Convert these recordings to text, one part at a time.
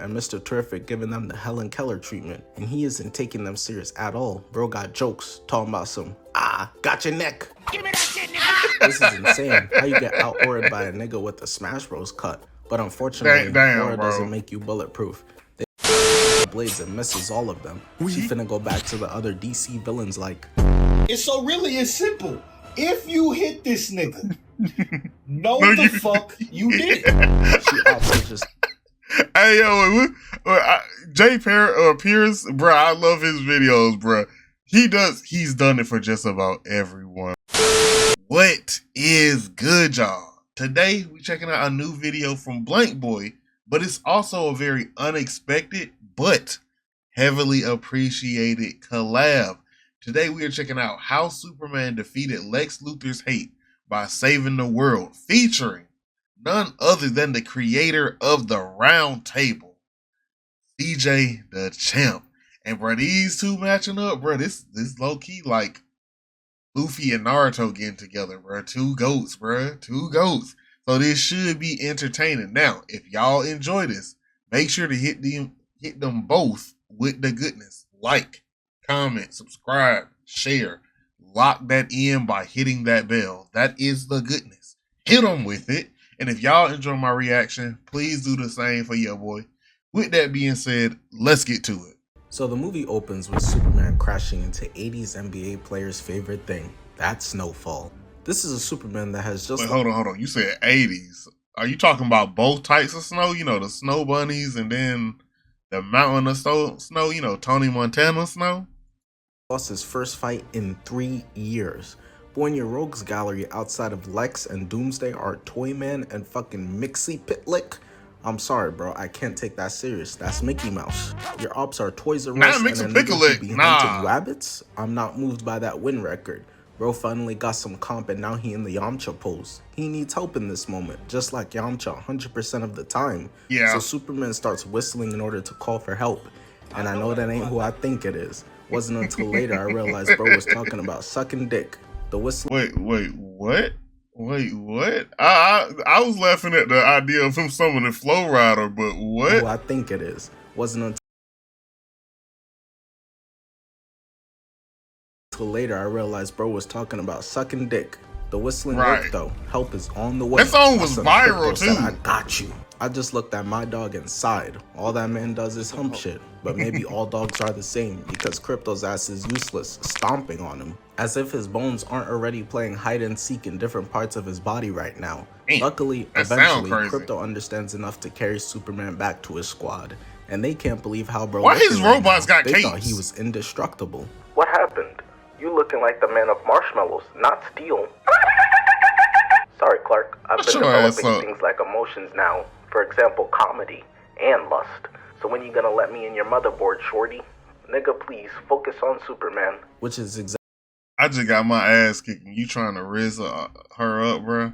and Mr. Terrific giving them the Helen Keller treatment, and he isn't taking them serious at all. Bro got jokes talking about some, got your neck. Give me that shit, nigga. This is insane. How you get out-aured by a nigga with a Smash Bros cut? But unfortunately, aura doesn't make you bulletproof. They blades and misses all of them. She finna go back to the other DC villains like. It's so really it's simple. If you hit this nigga, know the fuck you did. She also just. Hey yo, Jay Pierce, bro, I love his videos, bro. He's done it for just about everyone. What is good, y'all? Today we checking out a new video from Blank Boy, but it's also a very unexpected but heavily appreciated collab. Today we are checking out how Superman defeated Lex Luthor's hate by saving the world, featuring none other than the creator of the Round Table, CJ the Champ. And bro, these two matching up, bro, this low-key like Luffy and Naruto getting together, bro. Two goats, bro. Two goats. So this should be entertaining. Now, if y'all enjoy this, make sure to hit them both with the goodness. Like, comment, subscribe, share. Lock that in by hitting that bell. That is the goodness. Hit them with it. And if y'all enjoy my reaction, please do the same for your boy. With that being said, let's get to it. So the movie opens with Superman crashing into 80s NBA players' favorite thing, that snowfall. This is a Superman that has just... Wait, hold on. You said 80s. Are you talking about both types of snow? You know, the snow bunnies and then the mountain of snow, you know, Tony Montana snow? Lost his first fight in 3 years. But when your rogues gallery outside of Lex and Doomsday are Toyman and fucking Mixie Pitlick, I'm sorry, bro, I can't take that serious. That's Mickey Mouse. Your ops are Toys R Us and a nigga who be hunting rabbits? I'm not moved by that win record. Bro finally got some comp and now he in the Yamcha pose. He needs help in this moment, just like Yamcha 100% of the time. Yeah. So Superman starts whistling in order to call for help. And I know that ain't who I think it is. Wasn't until later I realized bro was talking about sucking dick. The whistling. Wait, what? I was laughing at the idea of him summoning Flow Rider, but what? Who I think it is. Wasn't until later I realized bro was talking about sucking dick. The whistling worked though. Help is on the way. That song was viral too. I got you. I just looked at my dog and sighed. All that man does is hump shit. But maybe all dogs are the same because Crypto's ass is useless, stomping on him. As if his bones aren't already playing hide and seek in different parts of his body right now. Luckily, eventually, Crypto understands enough to carry Superman back to his squad. And they can't believe how bro. Why his robots got capes? They thought he was indestructible. What happened? You looking like the man of marshmallows, not steel. Sorry, Clark. I've been developing things like emotions now. For example, comedy and lust. So when you gonna let me in your motherboard, shorty? Nigga, please focus on Superman. Which is exactly. I just got my ass kicking. You trying to riz her up, bro?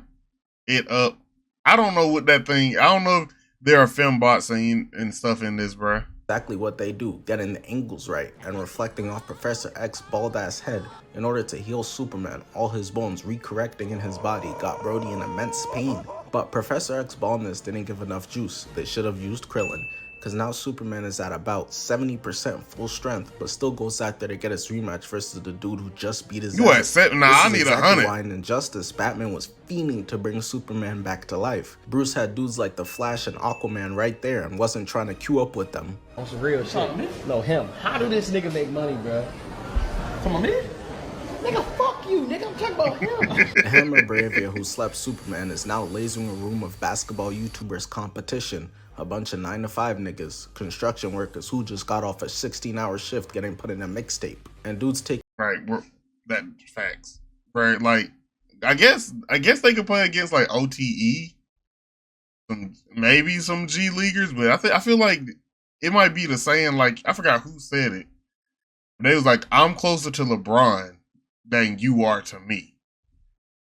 It up. I don't know what that thing. I don't know if there are fembots and stuff in this, bro. Exactly what they do, getting the angles right and reflecting off Professor X's bald ass head in order to heal Superman. All his bones recorrecting in his body got Brody in immense pain. But Professor X's baldness didn't give enough juice. They should have used Krillin. Because now Superman is at about 70% full strength, but still goes out there to get his rematch versus the dude who just beat his ass. You at 7? Nah, I need 100. Why in Injustice, Batman was fiending to bring Superman back to life. Bruce had dudes like the Flash and Aquaman right there and wasn't trying to queue up with them. On some real shit. No, him. How do this nigga make money, bro? From a man? Nigga, fuck you, nigga. I'm talking about him. The Hammer Bravia who slept Superman is now lasering a room of basketball YouTubers competition. A bunch of 9-to-5 niggas, construction workers who just got off a 16-hour shift getting put in a mixtape. And dudes take... Right, that facts. Right, like, I guess they could play against, like, OTE. Maybe some G Leaguers, but I feel like it might be the saying, like, I forgot who said it. They was like, I'm closer to LeBron than you are to me.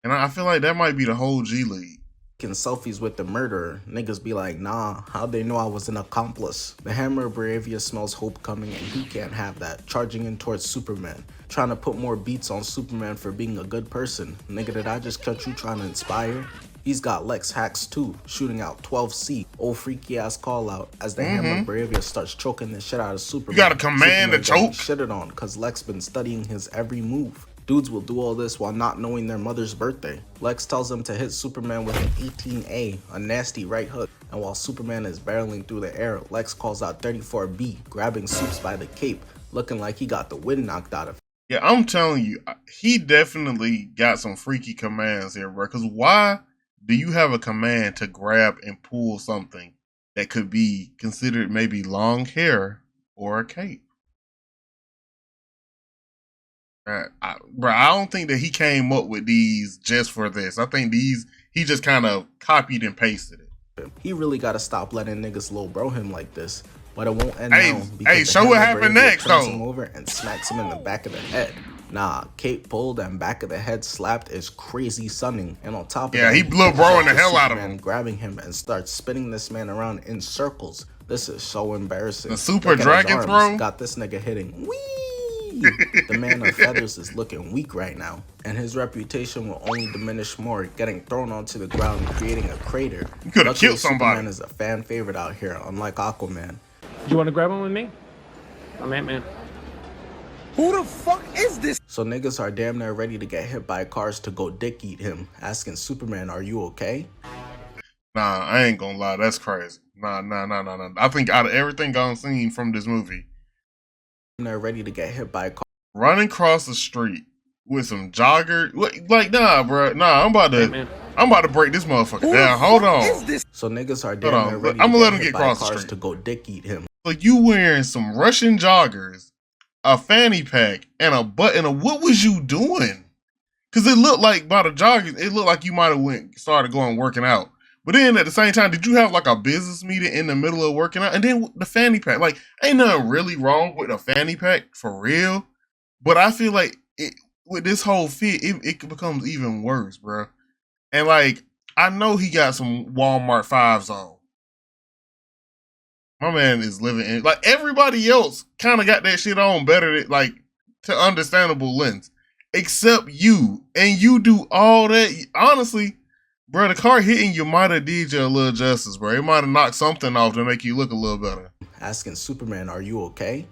And I feel like that might be the whole G League. Selfies with the murderer, niggas be like, nah, how'd they know I was an accomplice? The Hammer Bravia smells hope coming and he can't have that, charging in towards Superman, trying to put more beats on Superman for being a good person. Nigga, did I just catch you trying to inspire? He's got Lex hacks too, shooting out 12C, old freaky ass call out as the Hammer Bravia starts choking the shit out of Superman. You got a command to Superman choke? getting shitted on cause Lex been studying his every move. Dudes will do all this while not knowing their mother's birthday. Lex tells him to hit Superman with an 18A, a nasty right hook, and while Superman is barreling through the air, Lex calls out 34B, grabbing Supes by the cape, looking like he got the wind knocked out of him. Yeah, I'm telling you, he definitely got some freaky commands here, bro. Because why do you have a command to grab and pull something that could be considered maybe long hair or a cape? Bro, I don't think that he came up with these just for this. I think he just kind of copied and pasted it. He really gotta stop letting niggas low bro him like this. But it won't end Hey, now because hey, the show what Hammer happened Bravia next, turns though. him over and smacks him in the back of the head. Nah, cape pulled and back of the head slapped is crazy sunning. And on top of that, he blew broing the hell out of Superman him. grabbing him and starts spinning this man around in circles. This is so embarrassing. The super Look at his dragon arms. throw? Got this nigga hitting. Whee! The man of feathers is looking weak right now, and his reputation will only diminish more, getting thrown onto the ground, creating a crater. You could have Luckily, killed somebody. Superman is a fan favorite out here, unlike Aquaman. You want to grab one with me? I'm Ant-Man. Who the fuck is this? So niggas are damn near ready to get hit by cars to go dick eat him, asking Superman, are you okay? Nah, I ain't gonna lie, that's crazy. Nah. I think out of everything I've seen from this movie, They're ready to get hit by cars. running across the street with some jogger, like nah, bro, nah, I'm about to break this motherfucker down. Hold on. So niggas are Hold damn on, near ready I'ma to let get him hit get by across the cars street. to go dick eat him. Like you wearing some Russian joggers, a fanny pack, and a button. What was you doing? Because it looked like by the joggers, it looked like you might have started going working out. But then at the same time, did you have like a business meeting in the middle of working out? And then the fanny pack, like ain't nothing really wrong with a fanny pack for real. But I feel like with this whole fit, it becomes even worse, bro. And like I know he got some Walmart 5s on. My man is living in like everybody else kind of got that shit on better than, like to understandable lengths, except you. And you do all that. Honestly, bro, the car hitting you might have did you a little justice, bro. It might have knocked something off to make you look a little better. Asking Superman, are you okay?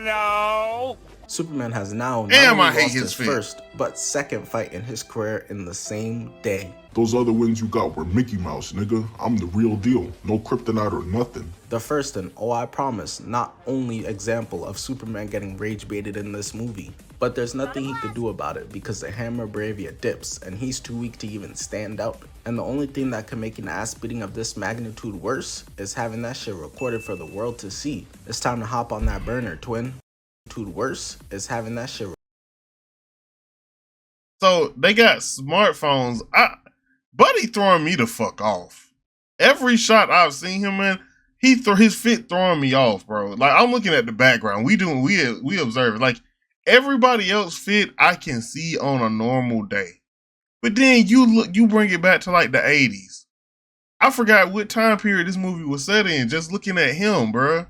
No. Superman has now not Damn, only I hate lost his his fit. first, but second fight in his career in the same day. Those other wins you got were Mickey Mouse, nigga. I'm the real deal. No kryptonite or nothing. The first and, oh I promise, not only example of Superman getting rage baited in this movie. But there's nothing he could do about it because the Hammer Bravia dips and he's too weak to even stand out. And the only thing that can make an ass beating of this magnitude worse is having that shit recorded for the world to see. It's time to hop on that burner, twin. Worse is having that shit. So they got smartphones. Buddy throwing me the fuck off. Every shot I've seen him in, his fit throwing me off, bro. Like I'm looking at the background. We observe it. Like everybody else fit I can see on a normal day. But then you bring it back to like the 80s. I forgot what time period this movie was set in just looking at him, bro.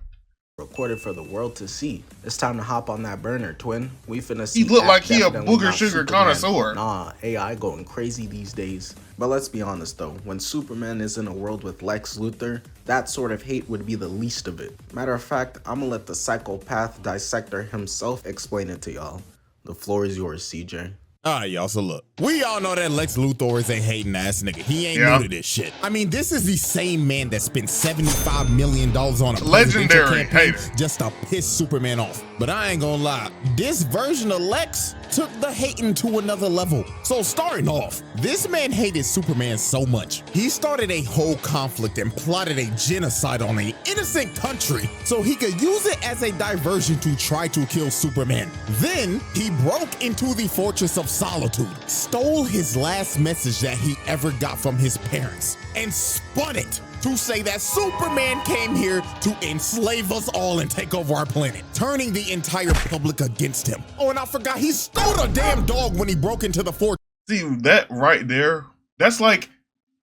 Recorded for the world to see. It's time to hop on that burner, twin. We finna see. He look like he a definitely booger not sugar Superman. connoisseur. Nah, AI going crazy these days. But let's be honest though, when Superman is in a world with Lex Luthor, that sort of hate would be the least of it. Matter of fact, I'ma let the psychopath dissector himself explain it to y'all. The floor is yours, CJ. Alright, y'all, so look. We all know that Lex Luthor is a hating ass nigga. He ain't Yeah. new to this shit. I mean, this is the same man that spent $75 million on a Legendary presidential campaign hater. just to piss Superman off. But I ain't gonna lie, this version of Lex took the hating to another level. So starting off, this man hated Superman so much. He started a whole conflict and plotted a genocide on an innocent country so he could use it as a diversion to try to kill Superman. Then he broke into the Fortress of Solitude, stole his last message that he ever got from his parents, and spun it to say that Superman came here to enslave us all and take over our planet, turning the entire public against him. Oh, and I forgot, he stole a damn dog when he broke into the fortress. See, that right there, that's like,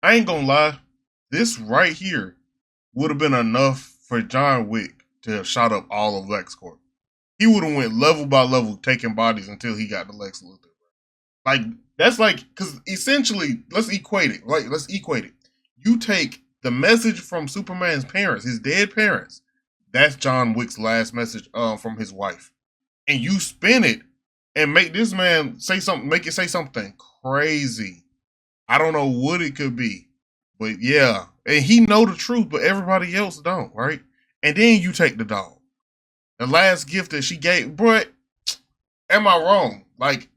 I ain't gonna lie, this right here would have been enough for John Wick to have shot up all of LexCorp. He would have went level by level taking bodies until he got to Lex Luthor. Like, that's like, because essentially, let's equate it. Like, let's equate it. You take the message from Superman's parents, his dead parents. That's John Wick's last message from his wife. And you spin it and make this man say something, make it say something crazy. I don't know what it could be. But yeah. And he know the truth, but everybody else don't, right? And then you take the dog. The last gift that she gave, bro, am I wrong? Like,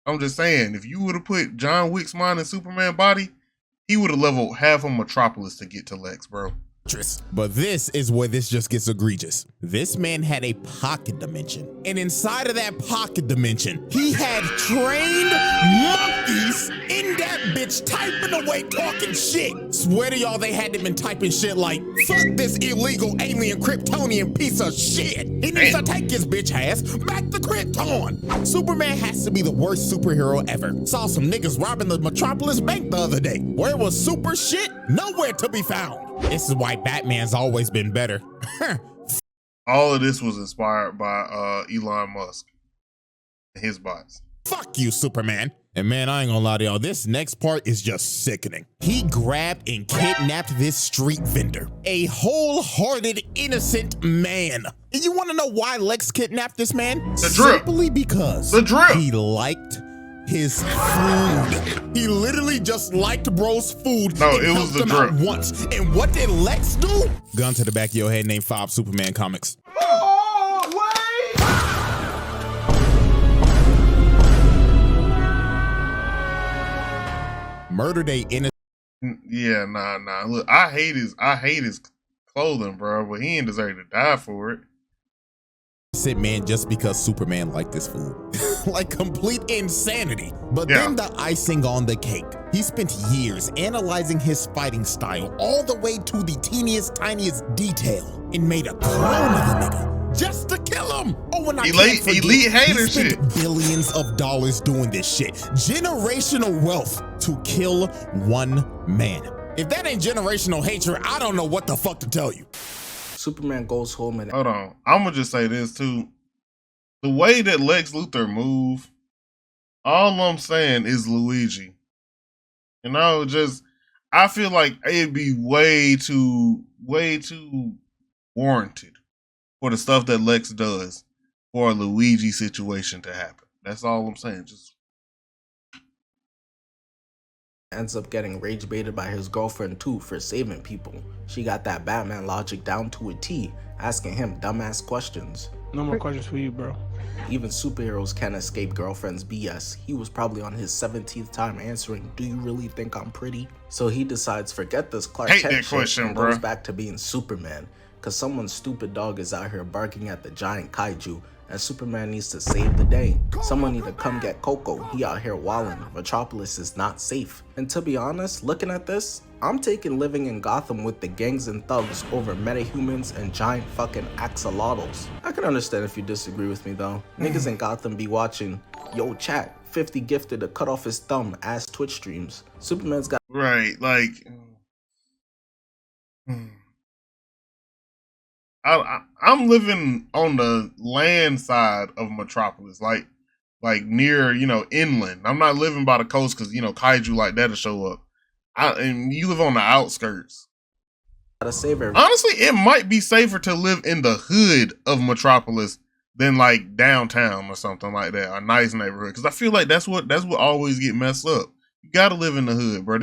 I'm just saying, if you would have put John Wick's mind in Superman's body, he would have leveled half of Metropolis to get to Lex, bro. But this is where this just gets egregious. This man had a pocket dimension. And inside of that pocket dimension, he had trained monkeys in that bitch typing away, talking shit. Swear to y'all, they had them been typing shit like, fuck this illegal alien Kryptonian piece of shit. He needs to take his bitch ass back to Krypton. Superman has to be the worst superhero ever. Saw some niggas robbing the Metropolis bank the other day. Where was super shit? Nowhere to be found. This is why Batman's always been better. All of this was inspired by Elon Musk and his bots. Fuck you, Superman. And man, I ain't gonna lie to y'all, this next part is just sickening. He grabbed and kidnapped this street vendor, a wholehearted, innocent man. And you wanna know why Lex kidnapped this man? The drip. Simply because the drip. He liked his food. He literally just liked bro's food. No, it was the drip. Once. And what did Lex do? Gun to the back of your head, name 5 Superman comics. Murdered a innocent. Yeah, nah. Look, I hate his clothing, bro, but he ain't deserve to die for it. Man, just because Superman liked this food. Like complete insanity. But then the icing on the cake. He spent years analyzing his fighting style all the way to the teeniest, tiniest detail and made a clone of the nigga just to kill him. Oh, and I can't forget, elite hater he spent shit. billions of dollars doing this shit. Generational wealth to kill one man. If that ain't generational hatred, I don't know what the fuck to tell you. Superman goes home and hold on. I'm gonna just say this too. The way that Lex Luthor move, all I'm saying is Luigi. You know, just I feel like it'd be way too warranted for the stuff that Lex does for a Luigi situation to happen. That's all I'm saying. Just ends up getting rage baited by his girlfriend too for saving people. She got that Batman logic down to a T, asking him dumbass questions. No more questions for you, bro. Even superheroes can't escape girlfriend's BS. He was probably on his 17th time answering, do you really think I'm pretty? So he decides, forget this Clark Kent shit and goes back to being Superman. Cause someone's stupid dog is out here barking at the giant Kaiju, and Superman needs to save the day. Someone need to come get Coco. He out here wildin'. Metropolis is not safe. And to be honest, looking at this, I'm taking living in Gotham with the gangs and thugs over metahumans and giant fucking axolotls. I can understand if you disagree with me though. Niggas in Gotham be watching, yo chat, 50 gifted to cut off his thumb ass Twitch streams. Superman's got right, like I'm living on the land side of Metropolis, like near, you know, inland. I'm not living by the coast because, you know, Kaiju like that'll show up. And you live on the outskirts. Honestly, it might be safer to live in the hood of Metropolis than like downtown or something like that, a nice neighborhood. Because I feel like that's what always get messed up. You gotta live in the hood, bro.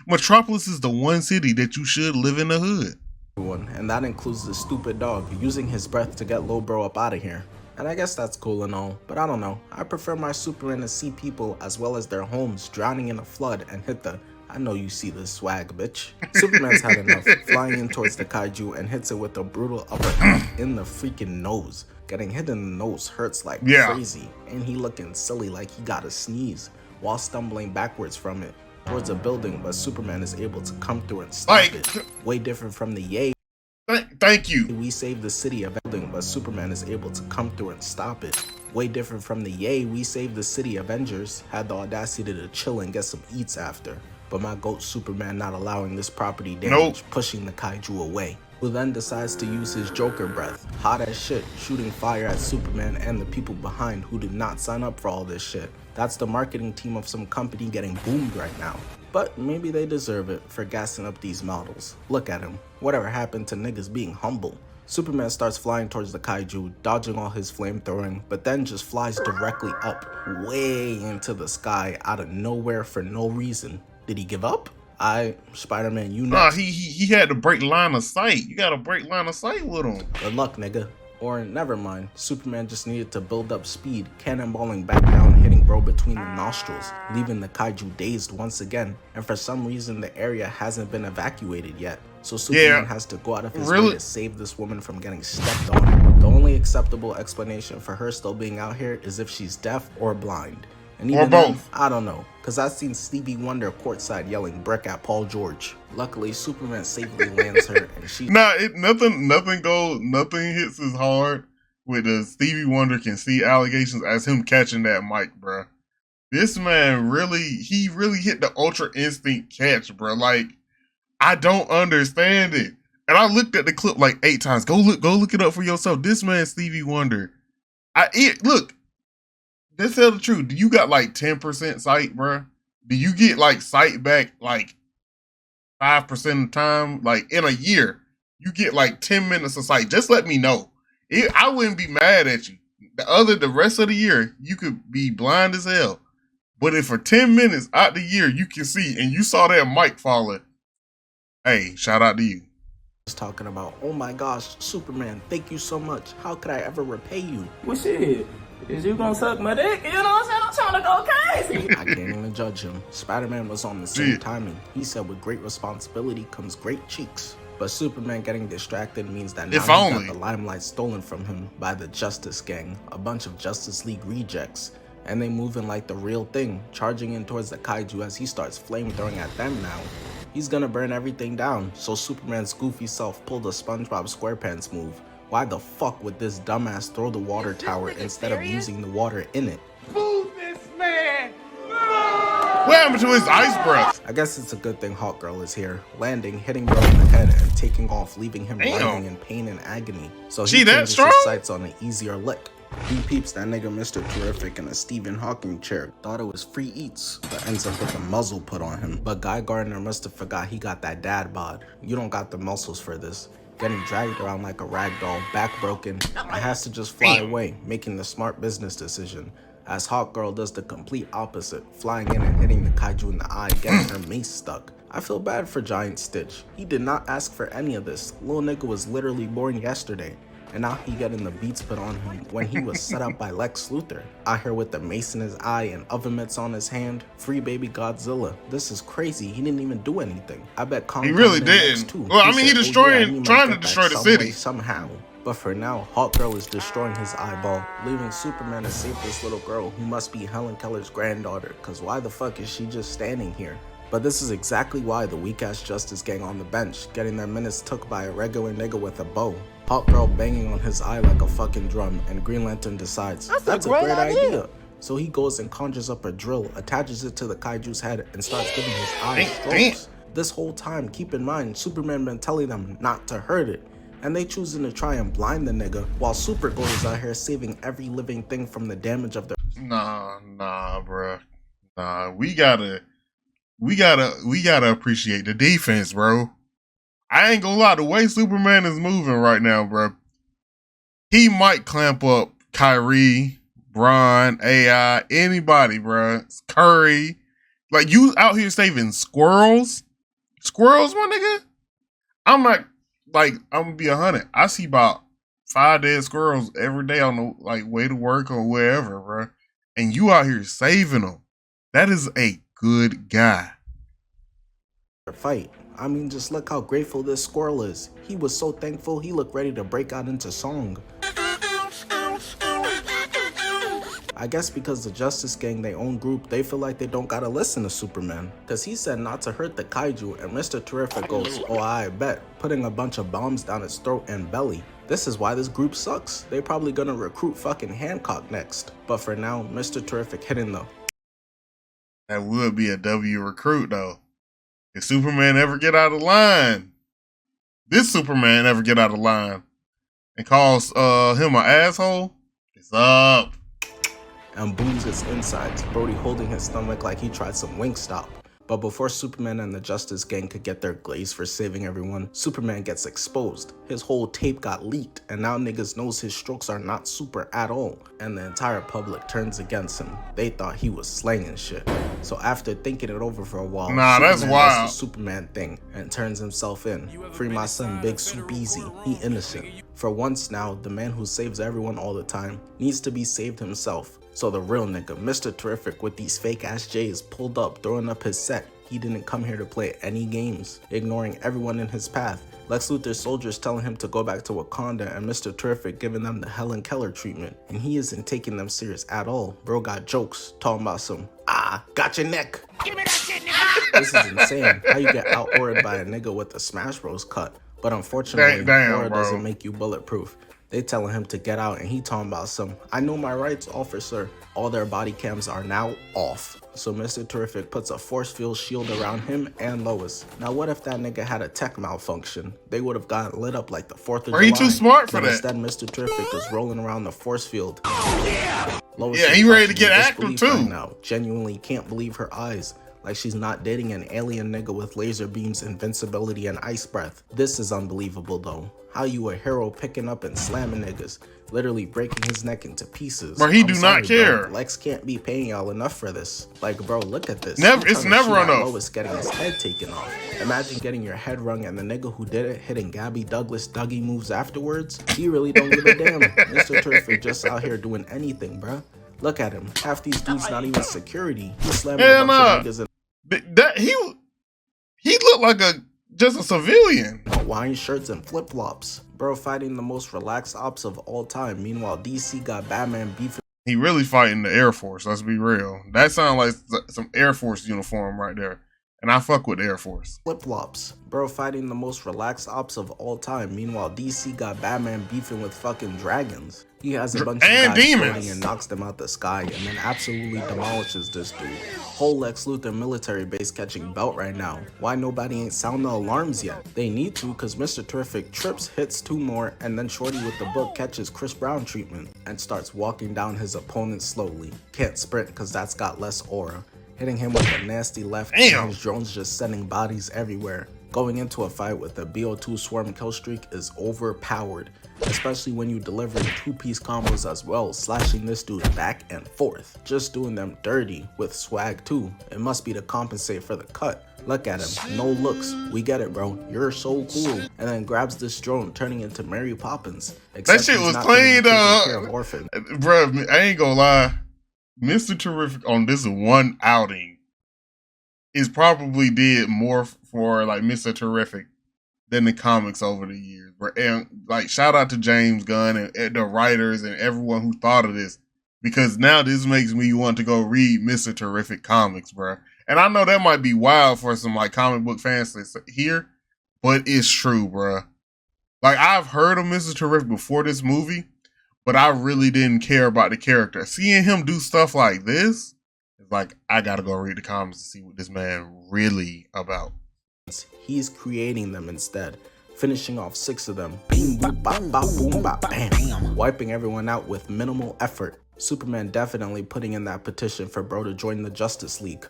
Metropolis is the one city that you should live in the hood. And that includes the stupid dog using his breath to get Lil Bro up out of here. And I guess that's cool and all, but I don't know. I prefer my Superman to see people as well as their homes drowning in a flood and hit the I know you see the swag, bitch. Superman's had enough, flying in towards the Kaiju and hits it with a brutal uppercut in the freaking nose. Getting hit in the nose hurts like crazy, and he looking silly like he got a sneeze while stumbling backwards from it towards a building, but Superman is able to come through and stop it. Way different from the Yay. Thank you. We saved the city of building, but Superman is able to come through and stop it. Way different from the Yay, we saved the city Avengers, had the audacity to chill and get some eats after. But my GOAT Superman not allowing this property damage, pushing the Kaiju away. who then decides to use his Joker breath, hot as shit, shooting fire at Superman and the people behind who did not sign up for all this shit. That's the marketing team of some company getting boomed right now. But maybe they deserve it for gassing up these models. Look at him. Whatever happened to niggas being humble? Superman starts flying towards the kaiju, dodging all his flamethrowing, but then just flies directly up, way into the sky, out of nowhere for no reason. Did he give up? Spider-Man, you know. Nah, he had to break line of sight. You gotta break line of sight with him. Good luck, nigga. Or never mind, Superman just needed to build up speed, cannonballing back down, hitting bro between the nostrils, leaving the kaiju dazed once again, and for some reason the area hasn't been evacuated yet. So Superman has to go out of his way to save this woman from getting stepped on. The only acceptable explanation for her still being out here is if she's deaf or blind. And even then, I don't know, cause I've seen Stevie Wonder courtside yelling brick at Paul George. Luckily, Superman safely lands her, and she. Nothing hits as hard with the Stevie Wonder can see allegations as him catching that mic, bro. This man really hit the Ultra Instinct catch, bro. Like, I don't understand it. And I looked at the clip like 8 times. Go look it up for yourself. This man Stevie Wonder. Look. Let's tell the truth. Do you got like 10% sight, bro? Do you get like sight back like 5% of the time? Like in a year, you get like 10 minutes of sight. Just let me know. I wouldn't be mad at you. The rest of the year, you could be blind as hell. But if for 10 minutes out the year you can see and you saw that mic falling, hey, shout out to you. Talking about, oh my gosh, Superman, thank you so much. How could I ever repay you? Well, shit. Is you gonna suck my dick? You know what I'm saying? I'm trying to go crazy. I can't even judge him. Spider-Man was on the same timing. He said with great responsibility comes great cheeks. But Superman getting distracted means that now he got the limelight stolen from him by the Justice Gang, a bunch of Justice League rejects. And they moving like the real thing, charging in towards the kaiju as he starts flamethrowing at them now. He's gonna burn everything down, so Superman's goofy self pulled a SpongeBob SquarePants move. Why the fuck would this dumbass throw the water tower instead of using the water in it? Move this man! What happened to his ice breath? I guess it's a good thing Hawkgirl is here, landing, hitting bro in the head, and taking off, leaving him writhing in pain and agony. So he changes his sights on an easier lick. He peeps that nigga Mr. Terrific in a Stephen Hawking chair. Thought it was free eats, but ends up with a muzzle put on him. But Guy Gardner must have forgot he got that dad bod. You don't got the muscles for this. Getting dragged around like a rag doll, back broken, and has to just fly away, making the smart business decision. As Hawkgirl does the complete opposite, flying in and hitting the kaiju in the eye, getting her mace stuck. I feel bad for Giant Stitch. He did not ask for any of this. Lil nigga was literally born yesterday. And now he getting the beats put on him when he was set up by Lex Luthor. Out here with the mace in his eye and oven mitts on his hand. Free baby Godzilla. This is crazy. He didn't even do anything. I bet Kong. He really didn't. Too. Well, I mean, he trying to destroy the city somehow. But for now, Hawkgirl is destroying his eyeball, leaving Superman to save this little girl who must be Helen Keller's granddaughter. Cause why the fuck is she just standing here? But this is exactly why the weak-ass Justice Gang on the bench, getting their minutes took by a regular nigga with a bow. Hawkgirl banging on his eye like a fucking drum, and Green Lantern decides, that's a great idea. So he goes and conjures up a drill, attaches it to the kaiju's head, and starts giving his eye strokes. This whole time, keep in mind, Superman been telling them not to hurt it, and they choosing to try and blind the nigga, while Supergirl is out here saving every living thing from the damage of their— Nah, bruh. Nah, we gotta appreciate the defense, bro. I ain't gonna lie, the way Superman is moving right now, bro, he might clamp up Kyrie, Bron, AI, anybody, bro. Curry. Like, you out here saving squirrels? Squirrels, my nigga? I'm gonna be 100. I see about 5 dead squirrels every day on the way to work or wherever, bro. And you out here saving them. That is a good guy. Fight. I mean, just look how grateful this squirrel is. He was so thankful he looked ready to break out into song. I guess because the Justice Gang, their own group, they feel like they don't gotta listen to Superman. Cause he said not to hurt the kaiju, and Mr. Terrific goes, oh I bet, putting a bunch of bombs down its throat and belly. This is why this group sucks. They probably gonna recruit fucking Hancock next. But for now, Mr. Terrific hitting the— That would be a W recruit though. If Superman ever get out of line, this Superman ever get out of line and calls him an asshole, it's up. And booms his insides, Brody holding his stomach like he tried some Wingstop. But before Superman and the Justice Gang could get their glaze for saving everyone, Superman gets exposed. His whole tape got leaked, and now niggas knows his strokes are not super at all. And the entire public turns against him. They thought he was slanging shit. So after thinking it over for a while, nah, Superman that's wild. does the Superman thing and turns himself in. Free my son Big Soup Easy, he innocent. For once now, the man who saves everyone all the time needs to be saved himself. So the real nigga, Mr. Terrific, with these fake ass J's, pulled up, throwing up his set. He didn't come here to play any games, ignoring everyone in his path. Lex Luthor's soldiers telling him to go back to Wakanda, and Mr. Terrific giving them the Helen Keller treatment. And he isn't taking them serious at all. Bro got jokes, talking about some, got your neck. Give me that shit, nigga. This is insane. How you get out-ordered by a nigga with a Smash Bros cut? But unfortunately, aura doesn't make you bulletproof. They telling him to get out, and he talking about some, I know my rights, officer. All their body cams are now off. So Mr. Terrific puts a force field shield around him and Lois. Now what if that nigga had a tech malfunction? They would have gotten lit up like the 4th of July. Are you too smart for that? Instead, Mr. Terrific is rolling around the force field. Lois Yeah, he ready to get active too. right now. Genuinely can't believe her eyes. Like she's not dating an alien nigga with laser beams, invincibility, and ice breath. This is unbelievable though. How you a hero picking up and slamming niggas, literally breaking his neck into pieces. But he do not care. Bro. Lex can't be paying y'all enough for this. Like, bro, look at this. It's never enough. Lois getting his head taken off. Imagine getting your head wrung and the nigga who did it hitting Gabby Douglas Dougie moves afterwards. He really don't give a damn. Mr. Terrific just out here doing anything, bro. Look at him. Half these dudes not even security. He's slamming a bunch of niggas in he looked like just a civilian. Hawaiian shirts and flip-flops. Bro fighting the most relaxed ops of all time. Meanwhile, DC got Batman beefing. He really fighting the Air Force, let's be real. That sounds like some Air Force uniform right there. And I fuck with the Air Force. Flip-flops. Bro fighting the most relaxed ops of all time. Meanwhile, DC got Batman beefing with fucking dragons. He has a bunch of guys floating and knocks them out the sky and then absolutely demolishes this dude. Whole Lex Luthor military base catching belt right now. Why nobody ain't sound the alarms yet? They need to, cause Mr. Terrific trips, hits 2 more, and then Shorty with the book catches Chris Brown treatment and starts walking down his opponent slowly. Can't sprint cause that's got less aura. Hitting him with a nasty left, and his drones just sending bodies everywhere. Going into a fight with a BO2 swarm kill streak is overpowered, especially when you deliver 2-piece combos as well, slashing this dude back and forth. Just doing them dirty with swag too. It must be to compensate for the cut. Look at him, no looks. We get it, bro. You're so cool. And then grabs this drone, turning into Mary Poppins. That shit was clean, bro. I ain't gonna lie. Mr. Terrific on this one outing is probably did more for like Mr. Terrific than the comics over the years. And like shout out to James Gunn and the writers and everyone who thought of this, because now this makes me want to go read Mr. Terrific comics, bro. And I know that might be wild for some like comic book fans to hear, but it's true, bro. Like I've heard of Mr. Terrific before this movie, but I really didn't care about the character. Seeing him do stuff like this, it's like, I gotta go read the comics to see what this man really about. He's creating them instead, finishing off 6 of them. Bing, boop, bop, bop, boom, bop, bam. Wiping everyone out with minimal effort. Superman definitely putting in that petition for bro to join the Justice League.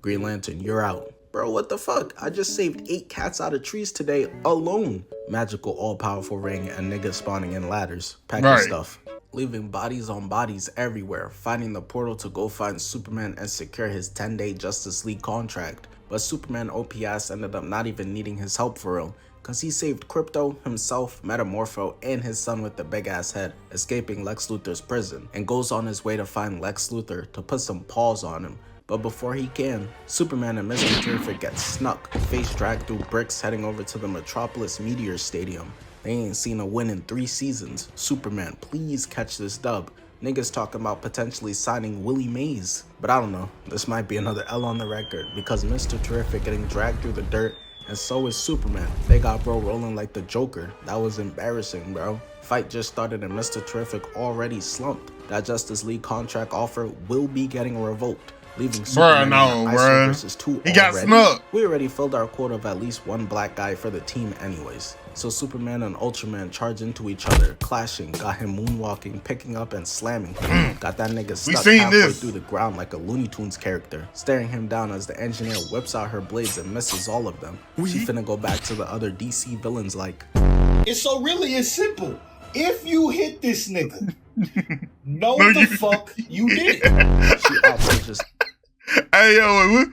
Green Lantern, you're out. Bro, what the fuck? I just saved 8 cats out of trees today alone. Magical all-powerful ring and niggas spawning in ladders. Packing stuff. Leaving bodies on bodies everywhere. Finding the portal to go find Superman and secure his 10-day Justice League contract. But Superman OPS ended up not even needing his help for real. Cause he saved Crypto, himself, Metamorpho, and his son with the big ass head, escaping Lex Luthor's prison. And goes on his way to find Lex Luthor to put some paws on him. But before he can, Superman and Mr. Terrific get snuck, face dragged through bricks heading over to the Metropolis Meteor Stadium. They ain't seen a win in 3 seasons. Superman, please catch this dub. Niggas talking about potentially signing Willie Mays. But I don't know, this might be another L on the record because Mr. Terrific getting dragged through the dirt, and so is Superman. They got bro rolling like the Joker. That was embarrassing, bro. Fight just started and Mr. Terrific already slumped. That Justice League contract offer will be getting revoked. leaving Superman no, in the bruh. ISO versus 2 He got already. snubbed. We already filled our quota of at least one black guy for the team anyways. So Superman and Ultraman charge into each other, clashing, got him moonwalking, picking up and slamming him. Got that nigga stuck halfway through the ground like a Looney Tunes character, staring him down as the engineer whips out her blades and misses all of them. She finna go back to the other DC villains like... It's so really it's simple. If you hit this nigga, know the fuck you did it. She also just... Hey, yo,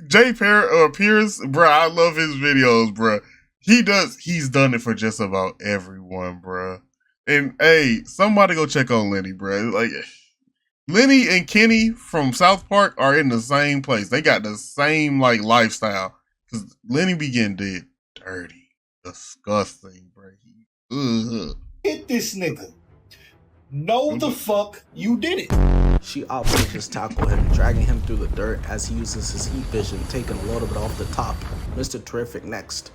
Jay Pierce, bro, I love his videos, bro. He's done it for just about everyone, bro. And hey, somebody go check on Lenny, bro. Like, Lenny and Kenny from South Park are in the same place. They got the same, like, lifestyle. Because Lenny be getting dead dirty, disgusting, bro. Hit this nigga. Know the fuck you did it. She opts to just tackle him, dragging him through the dirt as he uses his heat vision, taking a load of it off the top. Mr. Terrific next.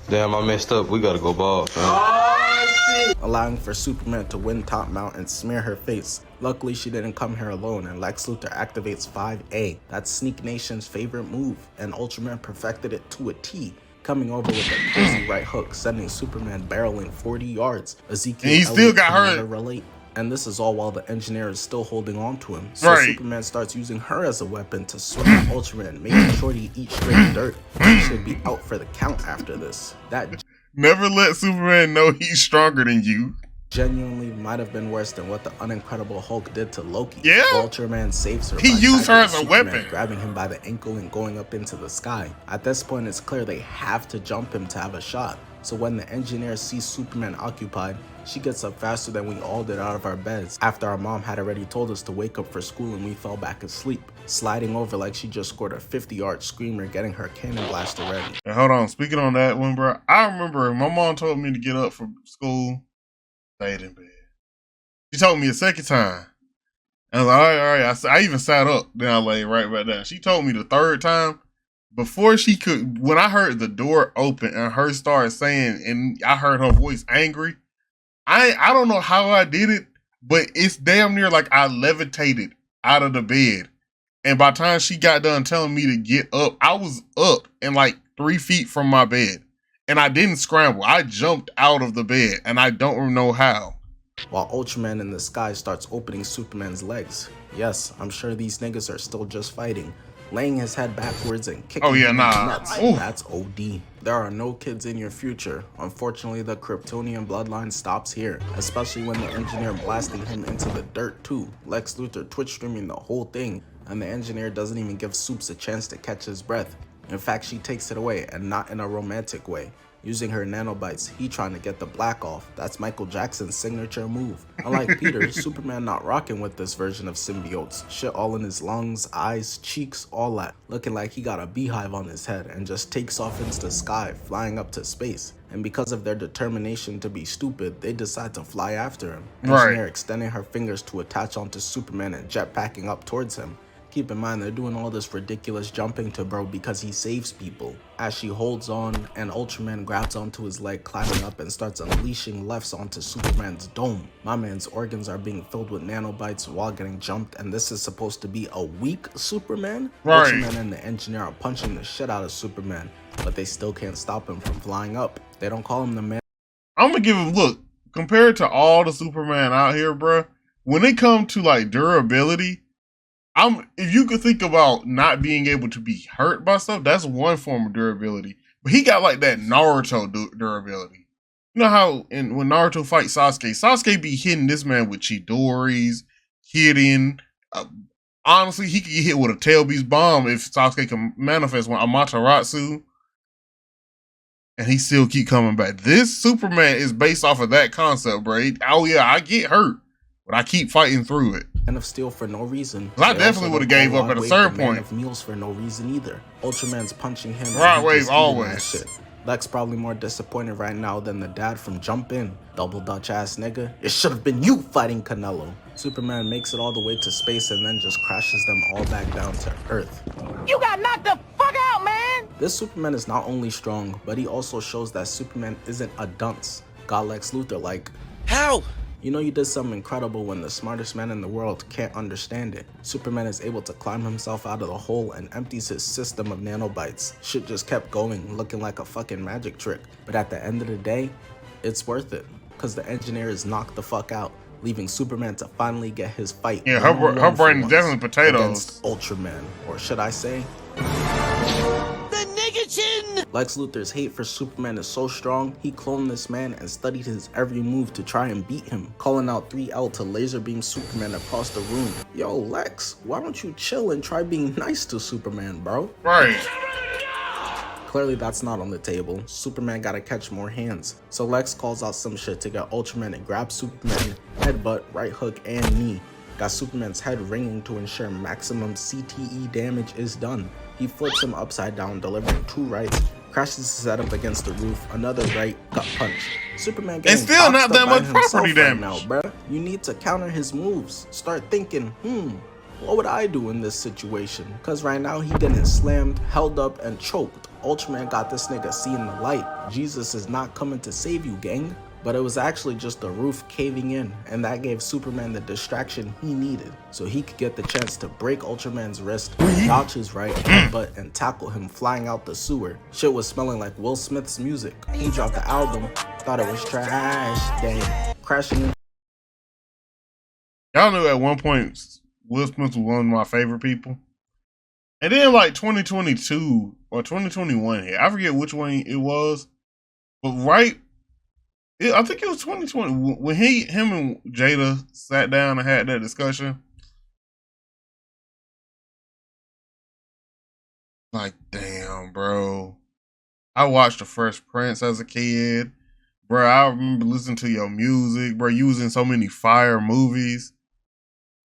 Damn, I messed up. We gotta go bald, man. Allowing for Superman to win top mount and smear her face. Luckily, she didn't come here alone, and Lex Luthor activates 5A. That's Sneak Nation's favorite move, and Ultraman perfected it to a T, coming over with a crazy right hook, sending Superman barreling 40 yards. Ezekiel and he still got hurt. Relate. And this is all while the engineer is still holding on to him. So Superman starts using her as a weapon to swing at Ultraman, making Shorty eat straight dirt. He should be out for the count after this. That never let Superman know he's stronger than you. Genuinely might have been worse than what the Unincredible Hulk did to Loki. Yeah. Ultraman saves her. He used her as a Superman, weapon, grabbing him by the ankle and going up into the sky. At this point, it's clear they have to jump him to have a shot. So when the engineer sees Superman occupied, she gets up faster than we all did out of our beds after our mom had already told us to wake up for school and we fell back asleep, sliding over like she just scored a 50-yard screamer, getting her cannon blaster ready. And hold on, speaking on that one, bro, I remember my mom told me to get up for school, stayed in bed. She told me a second time. I was like, all right. I even sat up, then I lay right back down. She told me the third time. Before she could, when I heard the door open and her start saying, and I heard her voice angry, I don't know how I did it, but it's damn near like I levitated out of the bed. And by the time she got done telling me to get up, I was up and like 3 feet from my bed. And I didn't scramble. I jumped out of the bed and I don't know how. While Ultraman in the sky starts opening Superman's legs. Yes, I'm sure these niggas are still just fighting, laying his head backwards and kicking him in the nuts. That's OD. There are no kids in your future. Unfortunately, the Kryptonian bloodline stops here, especially when the engineer blasting him into the dirt too. Lex Luthor Twitch streaming the whole thing, and the engineer doesn't even give Supes a chance to catch his breath. In fact, she takes it away, and not in a romantic way. Using her nanobites, he trying to get the black off. That's Michael Jackson's signature move. Unlike Peter, Superman not rocking with this version of symbiotes. Shit all in his lungs, eyes, cheeks, all that. Looking like he got a beehive on his head and just takes off into the sky, flying up to space. And because of their determination to be stupid, they decide to fly after him. Engineer extending her fingers to attach onto Superman and jetpacking up towards him. Keep in mind, they're doing all this ridiculous jumping to bro because he saves people. As she holds on and Ultraman grabs onto his leg, climbing up and starts unleashing lefts onto Superman's dome. My man's organs are being filled with nanobites while getting jumped, and this is supposed to be a weak Superman? Ultraman and the engineer are punching the shit out of Superman, but they still can't stop him from flying up. They don't call him the man. I'm gonna give him, look, compared to all the Superman out here, bruh, when it comes to like durability, if you could think about not being able to be hurt by stuff, that's one form of durability. But he got like that Naruto durability. You know how when Naruto fights Sasuke be hitting this man with Chidori's, hitting. Honestly, he could get hit with a tail beast bomb if Sasuke can manifest one, Amaterasu. And he still keep coming back. This Superman is based off of that concept, bro. Oh yeah, I get hurt, but I keep fighting through it. Man of Steel for no reason. I definitely would have gave up at a certain point. Man of Meals for no reason either. Ultraman's punching him. Right wave always. Lex probably more disappointed right now than the dad from Jump In. Double Dutch ass nigga. It should have been you fighting Canelo. Superman makes it all the way to space and then just crashes them all back down to Earth. You got knocked the fuck out, man! This Superman is not only strong, but he also shows that Superman isn't a dunce. Got Lex Luthor like, how? You know you did something incredible when the smartest man in the world can't understand it. Superman is able to climb himself out of the hole and empties his system of nanobites. Shit just kept going, looking like a fucking magic trick. But at the end of the day, it's worth it, cause the engineer is knocked the fuck out, leaving Superman to finally get his fight. Yeah, her brain is definitely potatoes. Against Ultraman, or should I say? Lex Luthor's hate for Superman is so strong, he cloned this man and studied his every move to try and beat him, calling out 3L to laser beam Superman across the room. Yo, Lex, why don't you chill and try being nice to Superman, bro? Right. Clearly that's not on the table. Superman gotta catch more hands. So Lex calls out some shit to get Ultraman to grab Superman, headbutt, right hook, and knee. Got Superman's head ringing to ensure maximum CTE damage is done. He flips him upside down, delivering 2 rights, crashes his head up against the roof, another right, gut punch. Superman getting it's still not that much property right damage now, bruh. You need to counter his moves. Start thinking, what would I do in this situation? Cause right now he getting slammed, held up, and choked. Ultraman got this nigga seeing the light. Jesus is not coming to save you, gang. But it was actually just the roof caving in, and that gave Superman the distraction he needed, so he could get the chance to break Ultraman's wrist, dodge his right headbutt, and tackle him flying out the sewer. Shit was smelling like Will Smith's music. He dropped the album, thought it was trash, dang, crashing in. Y'all knew at one point Will Smith was one of my favorite people. And then like 2022 or 2021 here, I forget which one it was, but I think it was 2020 when him and Jada sat down and had that discussion. Like, damn, bro. I watched The Fresh Prince as a kid. Bro, I remember listening to your music. Bro, you was in so many fire movies.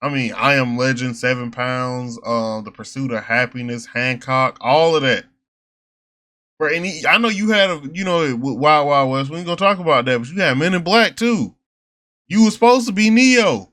I mean, I Am Legend, 7 Pounds, The Pursuit of Happiness, Hancock, all of that. Bro, and I know you had Wild Wild West. We ain't gonna talk about that, but you had Men in Black too. You were supposed to be Neo.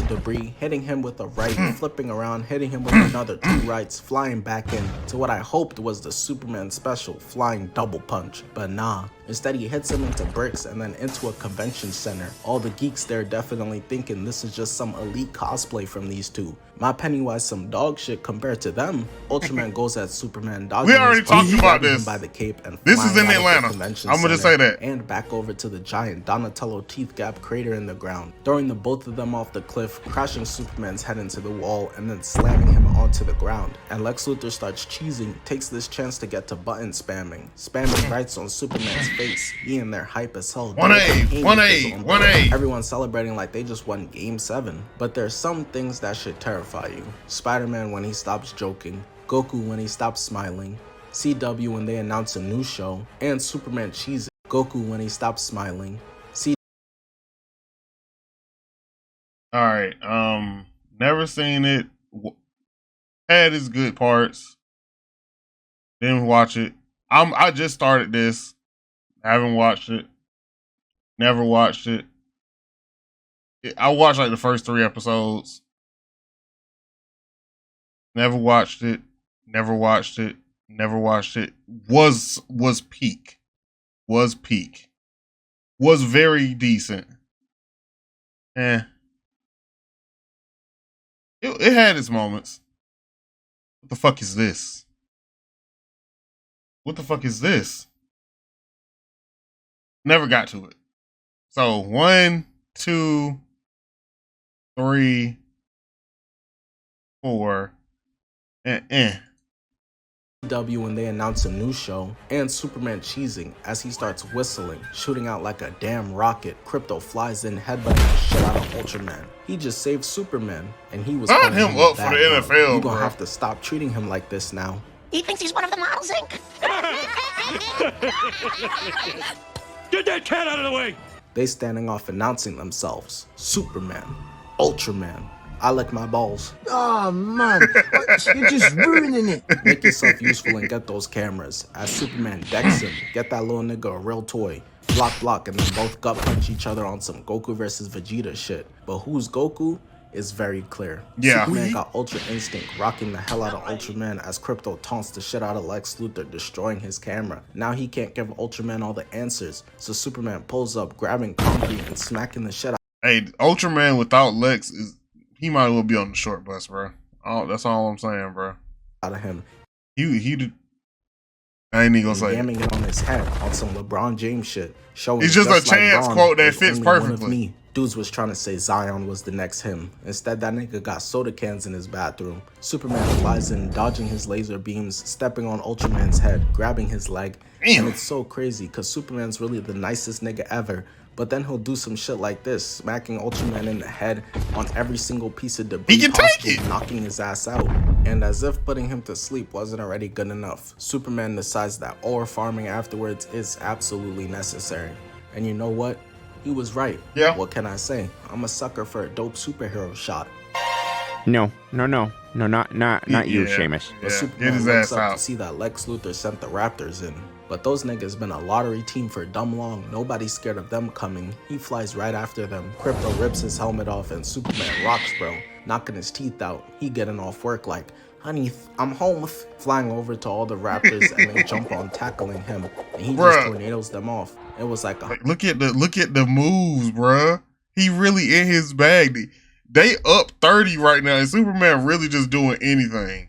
Debris, hitting him with a right, flipping around, hitting him with another 2 rights, flying back in to what I hoped was the Superman special flying double punch, but nah. Instead, he hits him into bricks and then into a convention center. All the geeks there definitely thinking this is just some elite cosplay from these two. My Pennywise some dog shit compared to them. Ultraman goes at Superman, dodging we already talked about this. Him by the cape and this is in Atlanta. I'm gonna just say that. And back over to the giant Donatello teeth gap crater in the ground, throwing the both of them off the cliff, crashing Superman's head into the wall and then slamming him onto the ground. And Lex Luthor starts cheesing, takes this chance to get to button spamming rights on Superman's face. He in there hype as hell. 1A. Everyone's celebrating like they just won Game 7. But there's some things that should terrify you. Spider-Man when he stops joking, Goku when he stops smiling, CW when they announce a new show, and Superman cheesing. Goku when he stops smiling. Alright, never seen it. Had its good parts. Didn't watch it. I just started this. Haven't watched it. Never watched it. I watched like the first 3 episodes. Never watched it. Never watched it. Never watched it. Was peak. Was peak. Was very decent. It had its moments. What the fuck is this? What the fuck is this? Never got to it. So 1, 2, 3, 4, W when they announce a new show, and Superman cheesing as he starts whistling, shooting out like a damn rocket. Crypto flies in, headbutting the shit out of Ultraman. He just saved Superman, and he was sign him up for the NFL. You gonna have to stop treating him like this now. He thinks he's one of the models, Inc. Get that cat out of the way! They standing off announcing themselves. Superman, Ultraman, I lick my balls. Oh man, you're just ruining it. Make yourself useful and get those cameras. As Superman decks him, get that little nigga a real toy. Block, and then both gut punch each other on some Goku versus Vegeta shit. But who's Goku? is very clear. Yeah. Superman got Ultra Instinct, rocking the hell out of Ultraman as Crypto taunts the shit out of Lex Luthor, destroying his camera. Now he can't give Ultraman all the answers, so Superman pulls up, grabbing concrete and smacking the shit out. Hey, Ultraman without Lex he might as well be on the short bus, bro. That's all I'm saying, bro. Out of him. He did. I ain't even gonna say Yamming it on his head on some LeBron James shit. Showing it's just a chance like quote that fits perfectly. Me. Dudes was trying to say Zion was the next him. Instead, that nigga got soda cans in his bathroom. Superman flies in, dodging his laser beams, stepping on Ultraman's head, grabbing his leg. Damn. And it's so crazy, cause Superman's really the nicest nigga ever. But then he'll do some shit like this, smacking Ultraman in the head on every single piece of debris he can possible, take it, knocking his ass out. And as if putting him to sleep wasn't already good enough, Superman decides that ore farming afterwards is absolutely necessary. And you know what? He was right. Yeah. What can I say? I'm a sucker for a dope superhero shot. No, not you, Seamus. But Superman get his looks ass up out. to see that Lex Luthor sent the Raptors in. But those niggas been a lottery team for dumb long. Nobody's scared of them coming. He flies right after them. Crypto rips his helmet off and Superman rocks, bro, knocking his teeth out. He getting off work like, honey, I'm home. Flying over to all the Raptors and they jump on tackling him. And he just tornadoes them off. It was like look at the moves, bruh. He really in his bag. They up 30 right now, and Superman really just doing anything.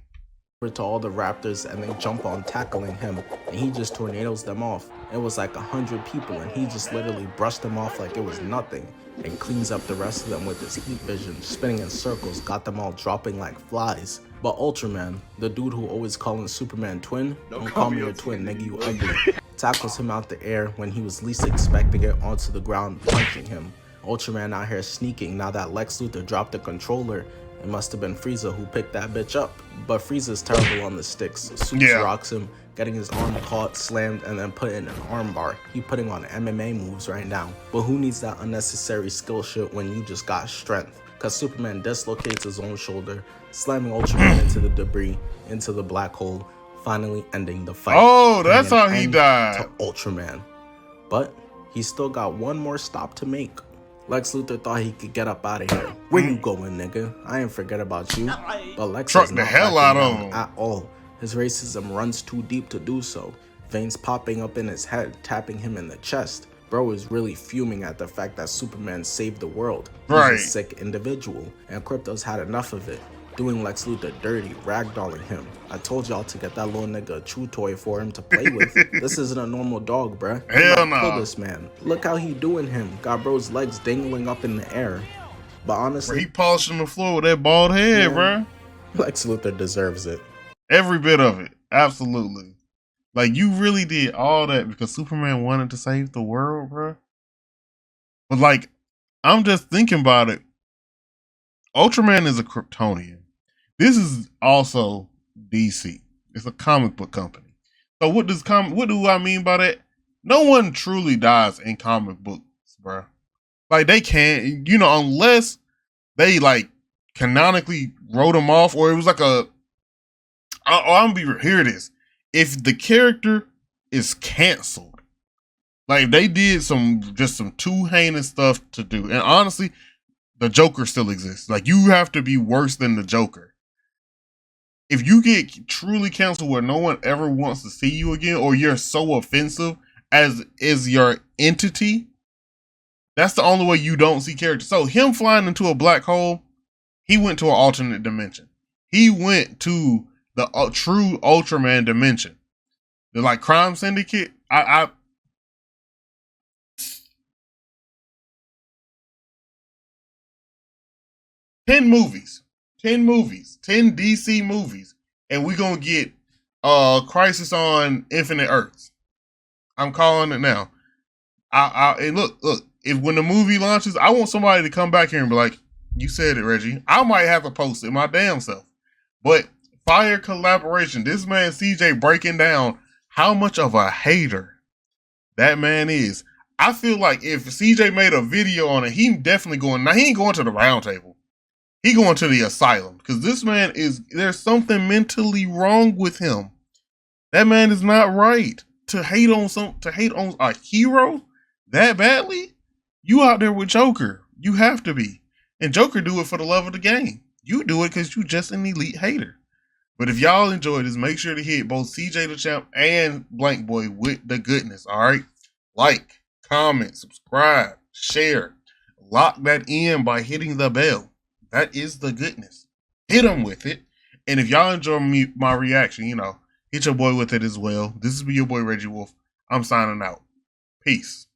To all the Raptors and they jump on tackling him and he just tornadoes them off. It was like 100 people and he just literally brushed them off like it was nothing and cleans up the rest of them with his heat vision, spinning in circles, got them all dropping like flies. But Ultraman, the dude who always calling Superman twin, don't call me your twin, nigga, you ugly, tackles him out the air when he was least expecting it onto the ground, punching him. Ultraman out here sneaking now that Lex Luthor dropped the controller. It must have been Frieza who picked that bitch up. But Frieza's terrible on the sticks. Supes rocks him, getting his arm caught, slammed, and then put in an arm bar. He putting on MMA moves right now. But who needs that unnecessary skill shit when you just got strength? Cause Superman dislocates his own shoulder, slamming Ultraman into the debris, into the black hole, finally ending the fight. Oh, that's how he died. To Ultraman. But he still got one more stop to make. Lex Luthor thought he could get up out of here. Where you going, nigga? I ain't forget about you. But Lex Truck is the not hell out of backing him down at all. His racism runs too deep to do so. Veins popping up in his head, tapping him in the chest. Bro is really fuming at the fact that Superman saved the world. He's a sick individual, and Krypto's had enough of it. Doing Lex Luthor dirty, ragdolling him. I told y'all to get that little nigga a chew toy for him to play with. This isn't a normal dog, bruh. Hell no. Kill this man. Look how he doing him. Got bro's legs dangling up in the air. But honestly, he polishing the floor with that bald head, bruh. Lex Luthor deserves it. Every bit of it. Absolutely. Like, you really did all that because Superman wanted to save the world, bruh. But like, I'm just thinking about it. Ultraman is a Kryptonian. This is also DC. It's a comic book company. So what do I mean by that? No one truly dies in comic books, bruh. Like, they can't, unless they like canonically wrote them off, or it was like I'm gonna be real. Here it is. If the character is canceled, like they did some too heinous stuff to do, and honestly, the Joker still exists. Like, you have to be worse than the Joker. If you get truly canceled where no one ever wants to see you again, or you're so offensive as is your entity, that's the only way you don't see character. So him flying into a black hole, he went to an alternate dimension. He went to the true Ultraman dimension. The like crime syndicate. 10 movies, 10 DC movies, and we're gonna get Crisis on Infinite Earths. I'm calling it now. And look, if when the movie launches, I want somebody to come back here and be like, you said it, Reggie. I might have to post it my damn self. But fire collaboration. This man CJ breaking down how much of a hater that man is. I feel like if CJ made a video on it, he definitely going. Now he ain't going to the round table. He going to the asylum because this man there's something mentally wrong with him. That man is not right to hate on a hero that badly. You out there with Joker. You have to be. And Joker do it for the love of the game. You do it because you just an elite hater. But if y'all enjoyed this, make sure to hit both CJ the Champ and Blank Boy with the goodness, all right? Like, comment, subscribe, share. Lock that in by hitting the bell. That is the goodness. Hit them with it. And if y'all enjoy my reaction, hit your boy with it as well. This has been your boy Reggie Wolf. I'm signing out. Peace.